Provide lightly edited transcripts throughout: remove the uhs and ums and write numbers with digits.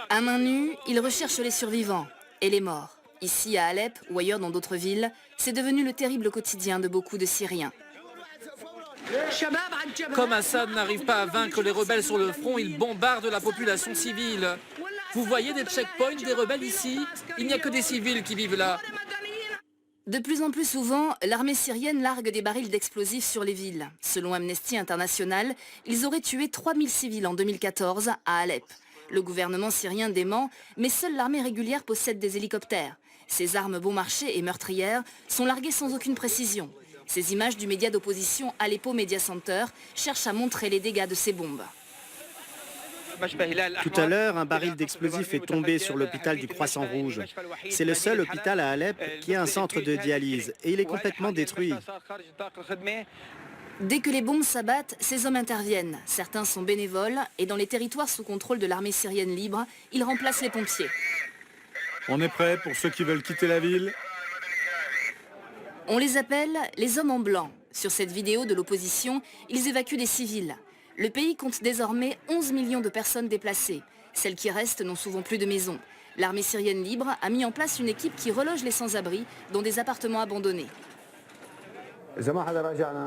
À main nue, ils recherchent les survivants et les morts. Ici à Alep ou ailleurs dans d'autres villes, c'est devenu le terrible quotidien de beaucoup de Syriens. Comme Assad n'arrive pas à vaincre les rebelles sur le front, il bombarde la population civile. Vous voyez des checkpoints des rebelles ici? Il n'y a que des civils qui vivent là. De plus en plus souvent, l'armée syrienne largue des barils d'explosifs sur les villes. Selon Amnesty International, ils auraient tué 3000 civils en 2014 à Alep. Le gouvernement syrien dément, mais seule l'armée régulière possède des hélicoptères. Ces armes bon marché et meurtrières sont larguées sans aucune précision. Ces images du média d'opposition Aleppo Media Center cherchent à montrer les dégâts de ces bombes. Tout à l'heure, un baril d'explosifs est tombé sur l'hôpital du Croissant Rouge. C'est le seul hôpital à Alep qui a un centre de dialyse et il est complètement détruit. Dès que les bombes s'abattent, ces hommes interviennent. Certains sont bénévoles et dans les territoires sous contrôle de l'armée syrienne libre, ils remplacent les pompiers. On est prêt pour ceux qui veulent quitter la ville. On les appelle les hommes en blanc. Sur cette vidéo de l'opposition, ils évacuent des civils. Le pays compte désormais 11 millions de personnes déplacées. Celles qui restent n'ont souvent plus de maison. L'armée syrienne libre a mis en place une équipe qui reloge les sans-abri dans des appartements abandonnés.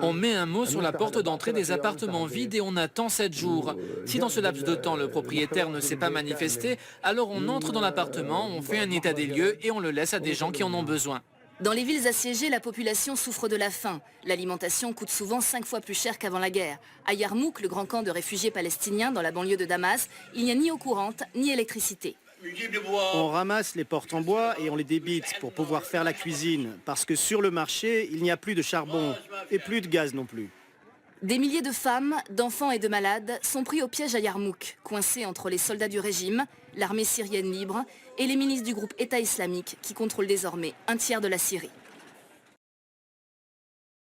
On met un mot sur la porte d'entrée des appartements vides et on attend 7 jours. Si dans ce laps de temps le propriétaire ne s'est pas manifesté, alors on entre dans l'appartement, on fait un état des lieux et on le laisse à des gens qui en ont besoin. Dans les villes assiégées, la population souffre de la faim. L'alimentation coûte souvent 5 fois plus cher qu'avant la guerre. À Yarmouk, le grand camp de réfugiés palestiniens dans la banlieue de Damas, il n'y a ni eau courante ni électricité. On ramasse les portes en bois et on les débite pour pouvoir faire la cuisine. Parce que sur le marché, il n'y a plus de charbon et plus de gaz non plus. Des milliers de femmes, d'enfants et de malades sont pris au piège à Yarmouk, coincés entre les soldats du régime, l'armée syrienne libre et les milices du groupe État islamique qui contrôlent désormais un tiers de la Syrie.